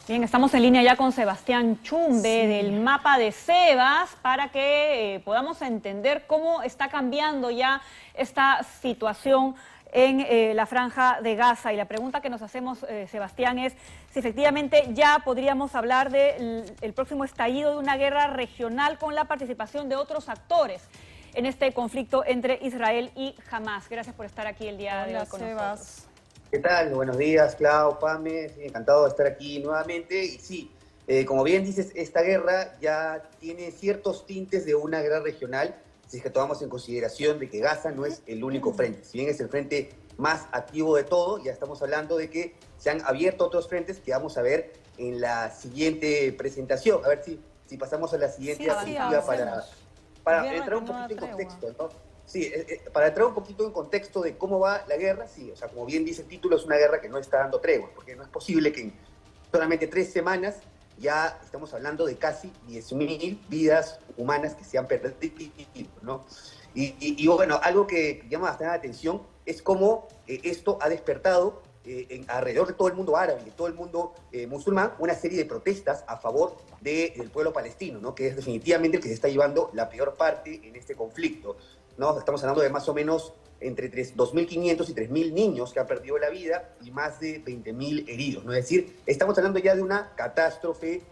Bien, estamos en línea ya con Sebastián Chumbe del Mapa de Sebas para que podamos entender cómo está cambiando ya esta situación en la Franja de Gaza. Y la pregunta que nos hacemos, Sebastián, es si efectivamente ya podríamos hablar del próximo estallido de una guerra regional con la participación de otros actores en este conflicto entre Israel y Hamás. Gracias por estar aquí el día de hoy con nosotros. ¿Qué tal? Buenos días, Clau, Pame. Sí, encantado de estar aquí nuevamente. Y sí, como bien dices, esta guerra ya tiene ciertos tintes de una guerra regional, si es que tomamos en consideración de que Gaza no es el único frente. Si bien es el frente más activo de todo, ya estamos hablando de que se han abierto otros frentes que vamos a ver en la siguiente presentación. A ver si pasamos a la siguiente diapositiva para entrar un poquito en contexto, ¿no? Sí, para entrar un poquito en contexto de cómo va la guerra, sí, o sea, como bien dice el título, es una guerra que no está dando tregua, porque no es posible que en solamente 3 semanas ya estamos hablando de casi 10.000 vidas humanas que se han perdido, ¿no? Y bueno, algo que llama bastante la atención es cómo esto ha despertado alrededor de todo el mundo árabe y de todo el mundo musulmán una serie de protestas a favor del pueblo palestino, ¿no? Que es definitivamente el que se está llevando la peor parte en este conflicto, ¿no? Estamos hablando de más o menos entre 2.500 y 3.000 niños que han perdido la vida y más de 20.000 heridos, ¿no? Es decir, estamos hablando ya de una catástrofe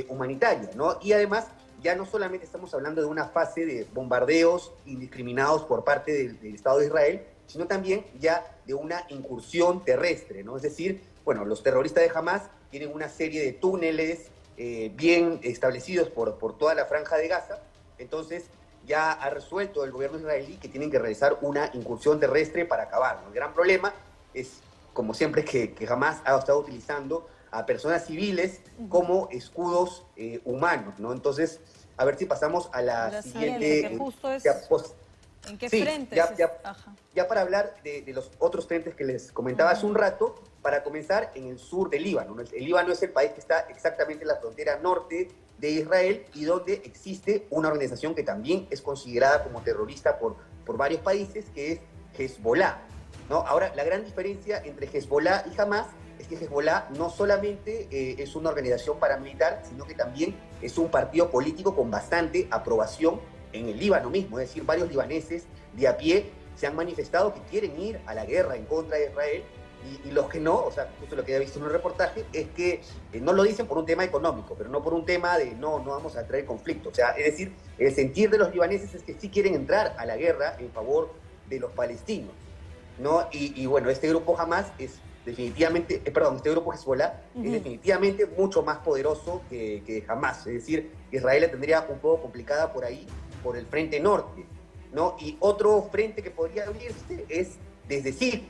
humanitaria, ¿no? Y además, ya no solamente estamos hablando de una fase de bombardeos indiscriminados por parte del Estado de Israel, sino también ya de una incursión terrestre, ¿no? Es decir, bueno, los terroristas de Hamás tienen una serie de túneles bien establecidos por toda la franja de Gaza, entonces ya ha resuelto el gobierno israelí que tienen que realizar una incursión terrestre para acabar, ¿no? El gran problema es, como siempre, que Hamás ha estado utilizando a personas civiles como escudos humanos, ¿no? Entonces, a ver si pasamos a la siguiente. Que justo es, ¿en qué Sí, frentes? ya para hablar de los otros frentes que les comentaba hace un rato, para comenzar en el sur del Líbano, ¿no? El Líbano es el país que está exactamente en la frontera norte de Israel y donde existe una organización que también es considerada como terrorista por varios países, que es Hezbollah, ¿no? Ahora, la gran diferencia entre Hezbollah y Hamás es que Hezbollah no solamente es una organización paramilitar, sino que también es un partido político con bastante aprobación en el Líbano mismo, es decir, varios libaneses de a pie se han manifestado que quieren ir a la guerra en contra de Israel y los que no, o sea, justo lo que he visto en un reportaje, es que no lo dicen por un tema económico, pero no por un tema de no vamos a traer conflicto. O sea, es decir, el sentir de los libaneses es que sí quieren entrar a la guerra en favor de los palestinos, ¿no? Y bueno, este grupo Hamás es definitivamente, este grupo Hezbollah es definitivamente mucho más poderoso que Hamás. Es decir, Israel la tendría un poco complicada por ahí, por el frente norte, ¿no? Y otro frente que podría abrirse es desde Siria,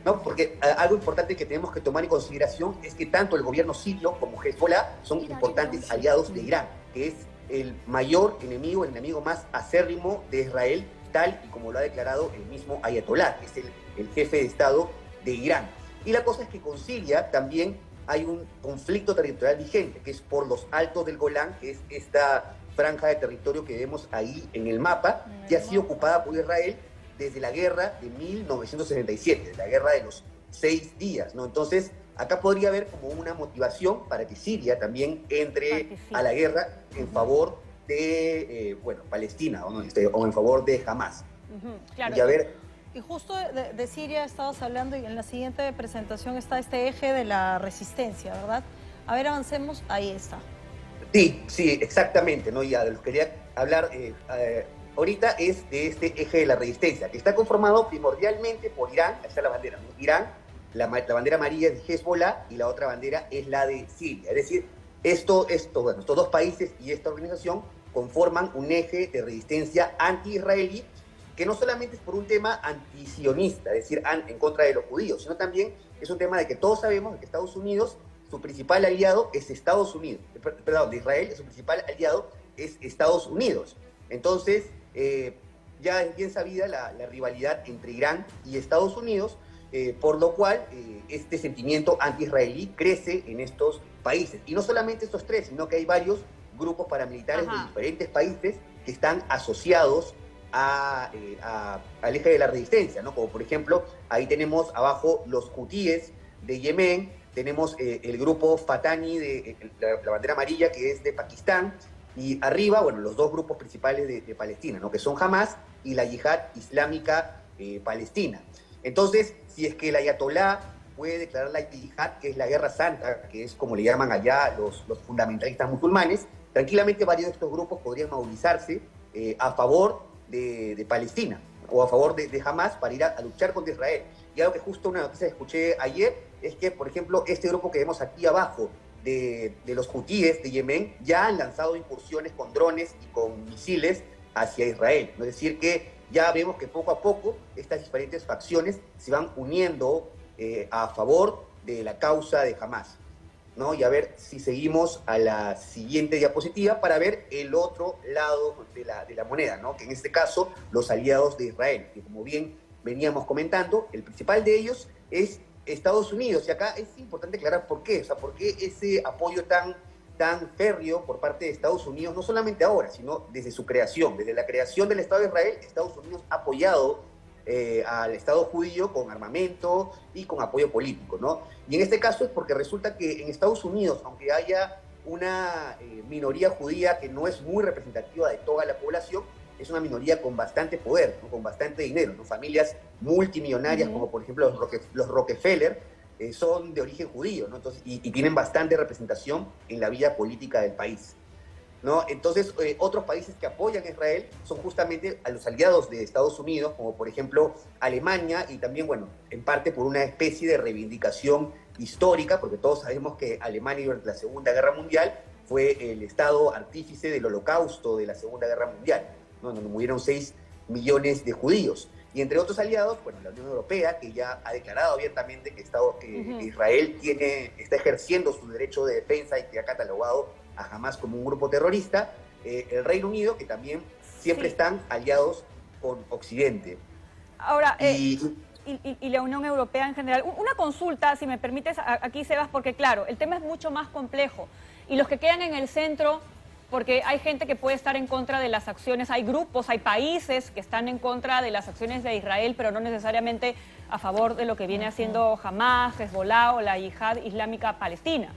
¿no? Porque algo importante que tenemos que tomar en consideración es que tanto el gobierno sirio como Hezbollah son importantes aliados de Irán, que es el mayor enemigo, el enemigo más acérrimo de Israel, tal y como lo ha declarado el mismo Ayatollah, que es el jefe de Estado de Irán. Y la cosa es que con Siria también hay un conflicto territorial vigente, que es por los altos del Golán, que es esta franja de territorio que vemos ahí en el mapa, que ha sido ocupada por Israel desde la guerra de 1967, la guerra de los 6 días, ¿no? Entonces, acá podría haber como una motivación para que Siria también entre a la guerra en favor de, Palestina, o en favor de Hamás. Claro. Y a ver... Y justo de Siria estabas hablando y en la siguiente presentación está este eje de la resistencia, ¿verdad? A ver, avancemos, ahí está. Sí, exactamente, ¿no? Ya de lo que quería hablar ahorita es de este eje de la resistencia, que está conformado primordialmente por Irán, ahí está la bandera, ¿no? Irán, la bandera amarilla es de Hezbollah y la otra bandera es la de Siria. Es decir, estos dos países y esta organización conforman un eje de resistencia anti-israelí que no solamente es por un tema antisionista, es decir, en contra de los judíos, sino también es un tema de que todos sabemos que Estados Unidos, su principal aliado es Estados Unidos, de Israel, su principal aliado es Estados Unidos. Entonces, ya es bien sabida la rivalidad entre Irán y Estados Unidos, por lo cual este sentimiento anti-israelí crece en estos países. Y no solamente estos tres, sino que hay varios grupos paramilitares de diferentes países que están asociados al eje de la resistencia, ¿no? Como por ejemplo, ahí tenemos abajo los hutíes de Yemen, tenemos el grupo Fatani de la bandera amarilla, que es de Pakistán, y arriba, bueno, los dos grupos principales de Palestina, ¿no? Que son Hamas y la Yihad Islámica Palestina. Entonces, si es que el ayatolá puede declarar la yihad, que es la guerra santa, que es como le llaman allá los fundamentalistas musulmanes, tranquilamente varios de estos grupos podrían movilizarse a favor de Palestina o a favor de Hamas para ir a luchar contra Israel. Y algo que justo una noticia que escuché ayer es que, por ejemplo, este grupo que vemos aquí abajo de los hutíes de Yemen ya han lanzado incursiones con drones y con misiles hacia Israel. Es decir, que ya vemos que poco a poco estas diferentes facciones se van uniendo a favor de la causa de Hamas, ¿no? Y a ver si seguimos a la siguiente diapositiva para ver el otro lado de la moneda, ¿no? Que en este caso, los aliados de Israel, que como bien veníamos comentando, el principal de ellos es Estados Unidos. Y acá es importante aclarar por qué, o sea, por qué ese apoyo tan férreo por parte de Estados Unidos, no solamente ahora, sino desde su creación. Desde la creación del Estado de Israel, Estados Unidos ha apoyado al Estado judío con armamento y con apoyo político, ¿no? Y en este caso es porque resulta que en Estados Unidos, aunque haya una minoría judía que no es muy representativa de toda la población, es una minoría con bastante poder, ¿no? Con bastante dinero, ¿no? Familias multimillonarias, como por ejemplo los Rockefeller, son de origen judío, ¿no? Entonces, y tienen bastante representación en la vida política del país, ¿no? Entonces, otros países que apoyan a Israel son justamente a los aliados de Estados Unidos, como por ejemplo Alemania, y también, bueno, en parte por una especie de reivindicación histórica, porque todos sabemos que Alemania durante la Segunda Guerra Mundial fue el estado artífice del holocausto de la Segunda Guerra Mundial, ¿no? Donde murieron 6 millones de judíos. Y entre otros aliados, bueno, la Unión Europea, que ya ha declarado abiertamente que Israel está ejerciendo su derecho de defensa y que ha catalogado a Hamas como un grupo terrorista, el Reino Unido, que también siempre están aliados con Occidente. Ahora, y la Unión Europea en general. Una consulta, si me permites, aquí, Sebas, porque claro, el tema es mucho más complejo. Y los que quedan en el centro, porque hay gente que puede estar en contra de las acciones, hay grupos, hay países que están en contra de las acciones de Israel, pero no necesariamente a favor de lo que viene haciendo Hamas, Hezbollah o la Yihad Islámica Palestina.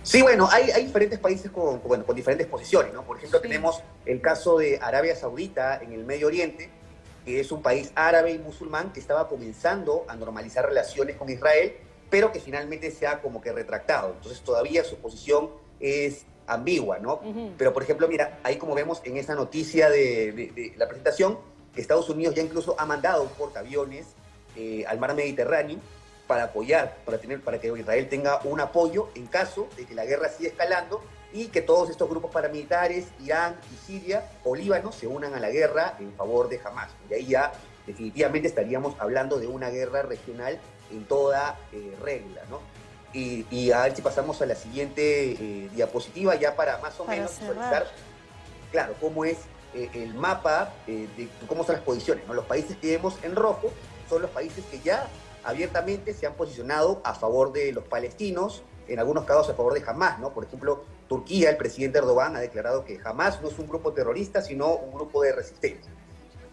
Sí, bueno, hay diferentes países con diferentes posiciones, ¿no? Por ejemplo, tenemos el caso de Arabia Saudita en el Medio Oriente, que es un país árabe y musulmán que estaba comenzando a normalizar relaciones con Israel, pero que finalmente se ha como que retractado. Entonces todavía su posición es ambigua, ¿no? Pero, por ejemplo, mira, ahí como vemos en esa noticia de la presentación, que Estados Unidos ya incluso ha mandado un portaaviones al mar Mediterráneo para apoyar, para que Israel tenga un apoyo en caso de que la guerra siga escalando y que todos estos grupos paramilitares, Irán y Siria o Líbano, se unan a la guerra en favor de Hamas. Y ahí ya definitivamente estaríamos hablando de una guerra regional en toda regla, ¿no? Y a ver si pasamos a la siguiente diapositiva, ya para más o menos visualizar, claro, cómo es el mapa de cómo son las posiciones, ¿no? Los países que vemos en rojo son los países que ya abiertamente se han posicionado a favor de los palestinos, en algunos casos a favor de Hamas, ¿no? Por ejemplo, Turquía, el presidente Erdogan ha declarado que Hamas no es un grupo terrorista, sino un grupo de resistencia.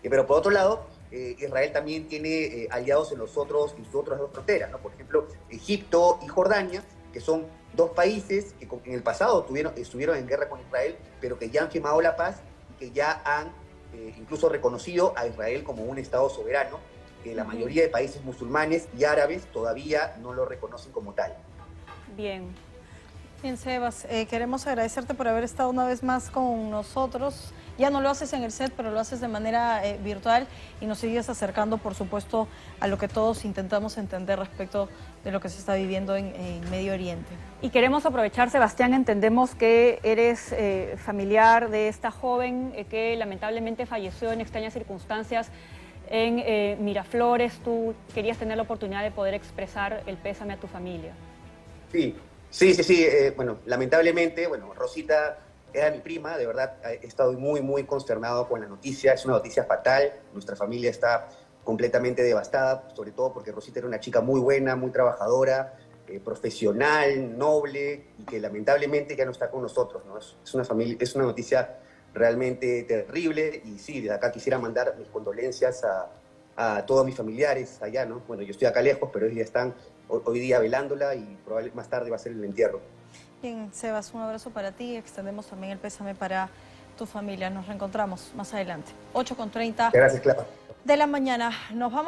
Pero por otro lado, Israel también tiene aliados en sus otras dos fronteras, ¿no? Por ejemplo, Egipto y Jordania, que son dos países que en el pasado estuvieron en guerra con Israel, pero que ya han firmado la paz y que ya han incluso reconocido a Israel como un Estado soberano, que la mayoría de países musulmanes y árabes todavía no lo reconocen como tal. Bien. Bien, Sebas, queremos agradecerte por haber estado una vez más con nosotros. Ya no lo haces en el set, pero lo haces de manera virtual y nos sigues acercando, por supuesto, a lo que todos intentamos entender respecto de lo que se está viviendo en Medio Oriente. Y queremos aprovechar, Sebastián, entendemos que eres familiar de esta joven que lamentablemente falleció en extrañas circunstancias en Miraflores. Tú querías tener la oportunidad de poder expresar el pésame a tu familia. Sí. Bueno, lamentablemente, Rosita era mi prima, de verdad, he estado muy, muy consternado con la noticia, es una noticia fatal, nuestra familia está completamente devastada, sobre todo porque Rosita era una chica muy buena, muy trabajadora, profesional, noble, y que lamentablemente ya no está con nosotros, ¿no? Es una noticia realmente terrible, y sí, desde acá quisiera mandar mis condolencias a todos mis familiares allá, ¿no? Bueno, yo estoy acá lejos, pero ellos ya están hoy día velándola y probablemente más tarde va a ser el entierro. Bien, Sebas, un abrazo para ti. Extendemos también el pésame para tu familia. Nos reencontramos más adelante. 8:30 Gracias, Clara. de la mañana. Nos vamos.